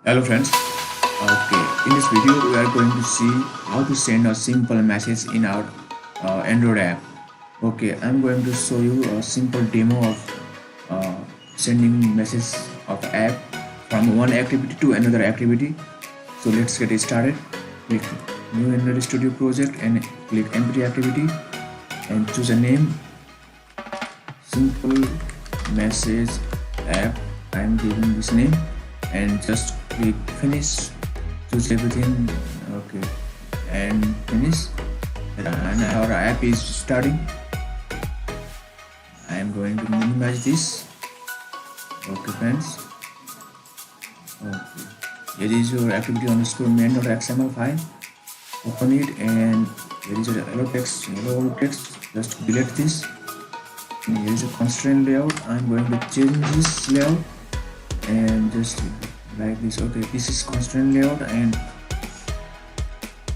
Hello friends. Okay, in this video we are going to see how to send a simple message in our Android app. Okay, I'm going to show you a simple demo of sending message of app from one activity to another activity. So let's get started. Click new Android Studio project and click empty activity and choose a name. Simple message app. I'm giving this name and just click finish. Choose everything. Okay, and finish. And our app is starting. I am going to minimize this. Okay friends. Okay, here is your activity underscore main.xml file. Open it and here is a hello text. Just delete this. And here is a constraint layout. I'm going to change this layout and just like this. Okay, this is constraint layout, and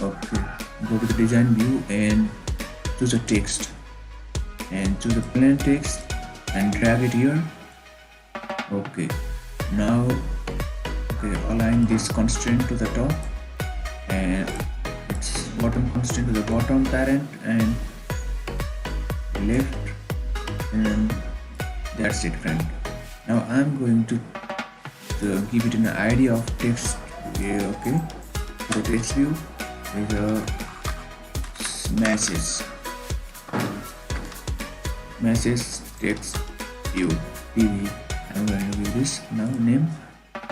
okay, go to the design view and choose a text and choose a plain text and drag it here. Okay, now align this constraint to the top and its bottom constraint to the bottom parent and left, and that's it friend. Now I'm going to give it an idea of text. Okay, the text view is a message text view PV. I'm going to give this now name,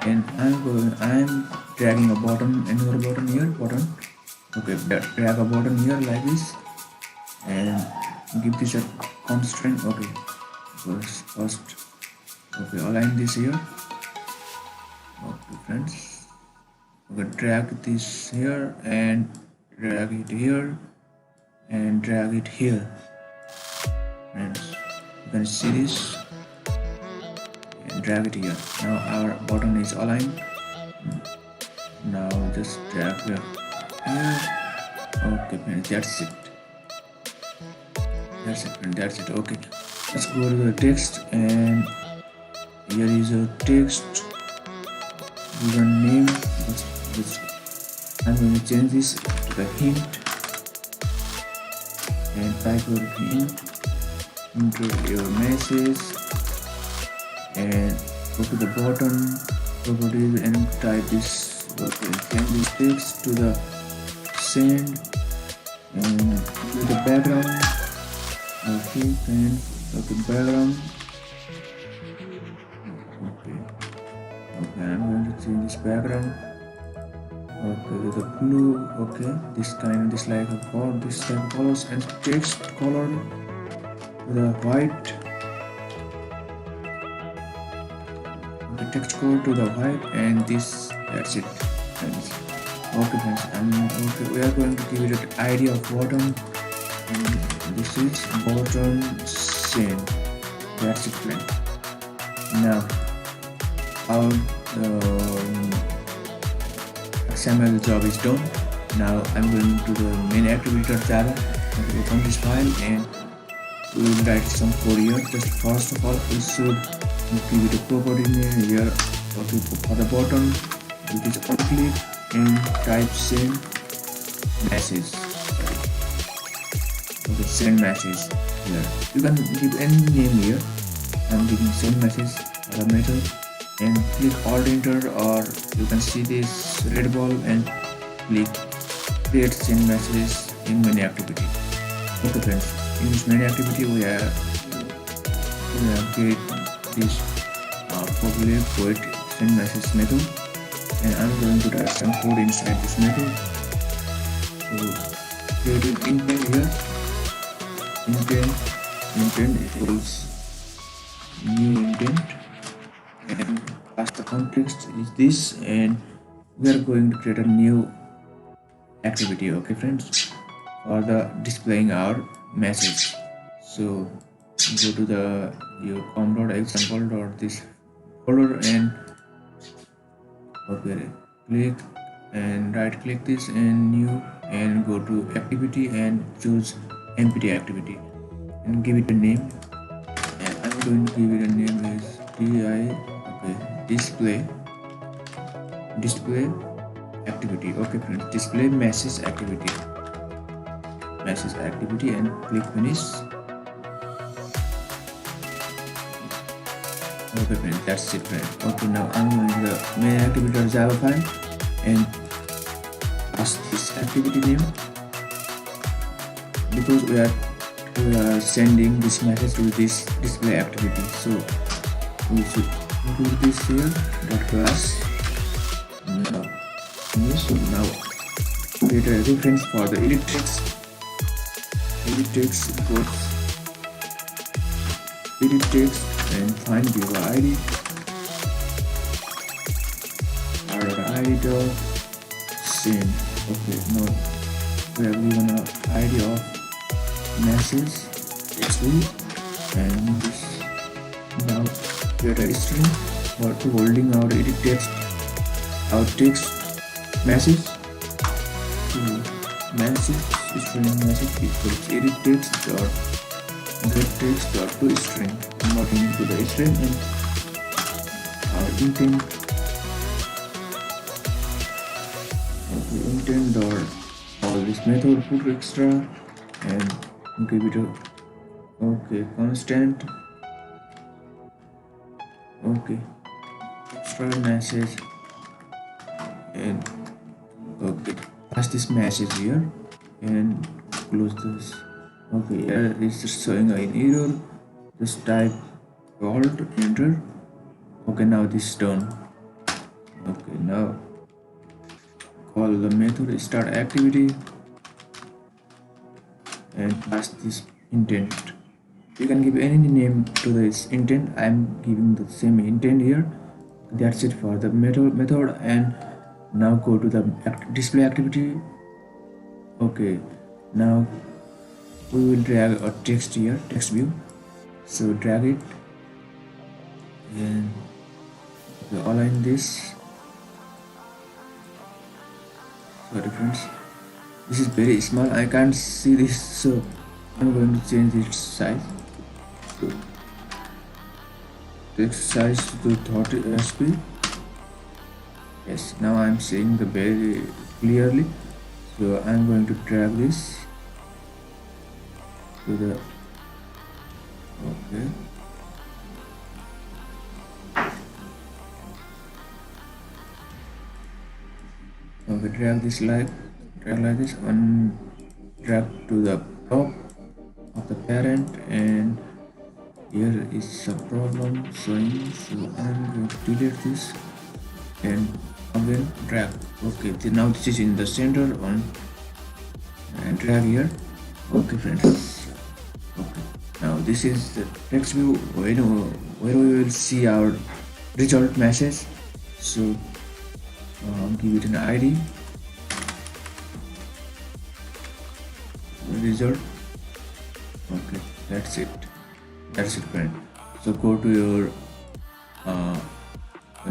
and I'm dragging a button, another button here, button. Okay, drag a button here like this and give this a constraint. Okay, first okay, align this here. Okay friends, okay, drag this here and drag it here and drag it here. Friends, you can see this and drag it here. Now our button is aligned. Now just drag here. Okay friends, that's it. That's it. Okay, let's go to the text, and here is a text. Give a name. I'm going to change this to the hint and type your hint into your message and go to the bottom properties and type this. Okay, change this text to the send and to the background. Okay, and okay, background. Okay, I'm going to change this background. Okay, with the blue. Okay, this like a color, this type of colors, and text color to the white. The text color to the white, and this. That's it. Okay, friends. Okay. We are going to give it an idea of bottom. And this is bottom send. That's it, friend. Now our XML job is done. Now I'm going to the main activity.java. Open this file and we will write some code here. Just first of all, we should give it a property name here. Okay, for the bottom, it is on click and type send message. Okay, send message here. You can give any name here. I'm giving send message as a method. And click alt enter, or you can see this red ball and click create send message in main activity. Okay friends, in this main activity we have create this popular poet send message method, and I'm going to write some code inside this method. So create an intent here. Intent equals new intent, and as the context is this, and we are going to create a new activity. Okay friends, for the displaying our message. So go to the your com.example.this folder and okay, click and right click this and new, and go to activity and choose empty activity and give it a name. And I'm going to give it a name as di display display activity. Okay friends, display message activity, and click finish. Okay friends, that's it friends. Okay, now I'm going to the main activity of Java file and pass this activity name, because we are sending this message to this display activity, so we should include this here dot class. Now create a reference for the edit text. Edit text and find viewer id id dot send. Okay, now we have given a id of message text and this. Now create a string for holding our edit text, our text message to message string message equals edit text dot get text dot to string, converting to the string and our intent. Okay, intent dot all this method putExtra and give it a constant. Okay, extra message and pass this message here and close this. Okay, here it's showing an error. Just type alt enter. Okay, now this is done. Okay, now call the method start activity and pass this intent. You can give any name to this intent. I am giving the same intent here. That's it for the method. And now go to the display activity. Okay, now we will drag a text here, text view. So drag it and align this. Sorry friends, this is very small, I can't see this, so I'm going to change its size. So text size to 30 sp. Yes, now I'm seeing the very clearly. So I'm going to drag this to the okay. Okay, drag this like this and drag to the top of the parent, and here is a problem showing, so I'm going to delete this and again drag. Okay, now this is in the center on and drag here. Okay friends, okay, now this is the text view where we will see our result message. So give it an id result. Okay, that's it friend. So go to your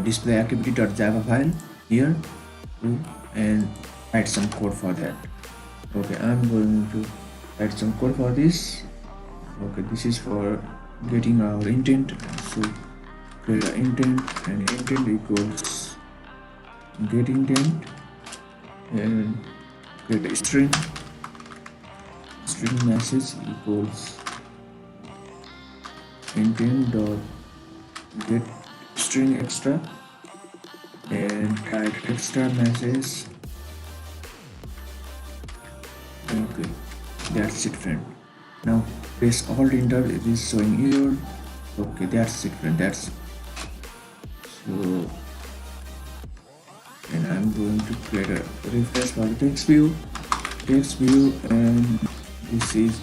display activity.java file here and write some code for that. Okay, I'm going to write some code for this. Okay, this is for getting our intent. So create an intent, and intent equals get intent, and create a string message equals intent dot get string extra, and type extra message. Okay, that's it friend. Now press alt enter, it is showing error. Okay, that's it friend, that's it. So and I'm going to create a refresh for the text view, and this is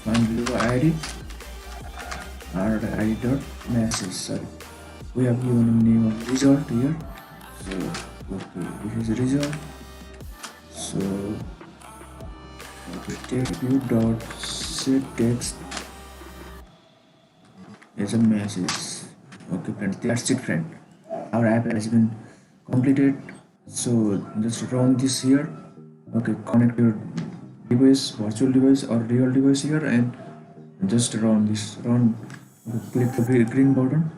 find viewer id id dot message. Sorry, we have given a name of result here. So okay, this is result. So okay, text view dot set text as a message. Okay friends, that's it friend. Our app has been completed. So just run this here. Okay, connect your device, virtual device or real device here, and just run this. Click the green button.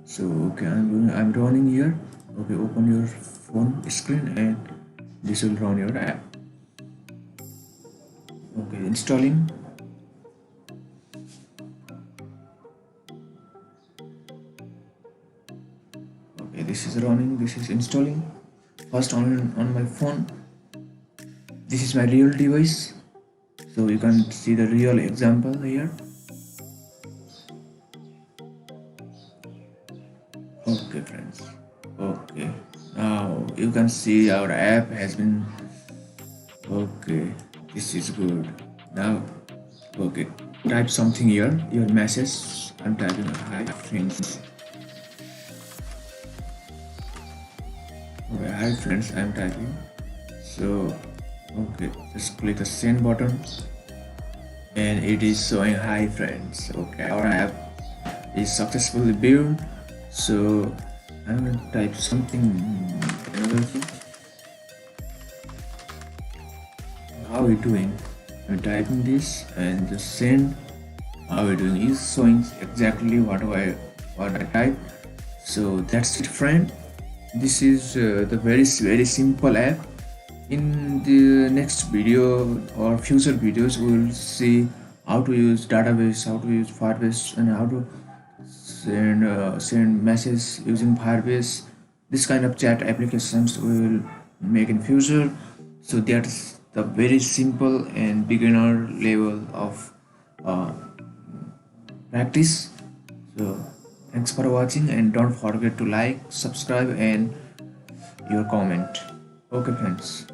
So okay, I'm running here. Okay, open your phone screen and this will run your app. Okay, installing. Okay, this is running, this is installing. First on my phone, this is my real device, so you can see the real example here. Okay friends, okay, now you can see our app has been, okay, this is good. Now okay, type something here, your message. I'm typing hi friends. Okay, hi friends, I'm typing. So okay, just click the send button and it is showing hi friends. Okay, our app is successfully built. So I'm going to type something another thing. How are you doing? I'm typing this and just send. How are you doing is showing exactly what I typed. So that's it friend. This is the very simple app. In the next video or future videos we will see how to use database, how to use Firebase, and how to send message using Firebase. This kind of chat applications we will make in future. So that's the very simple and beginner level of uh, practice. So thanks for watching and don't forget to like, subscribe and your comment. Okay friends.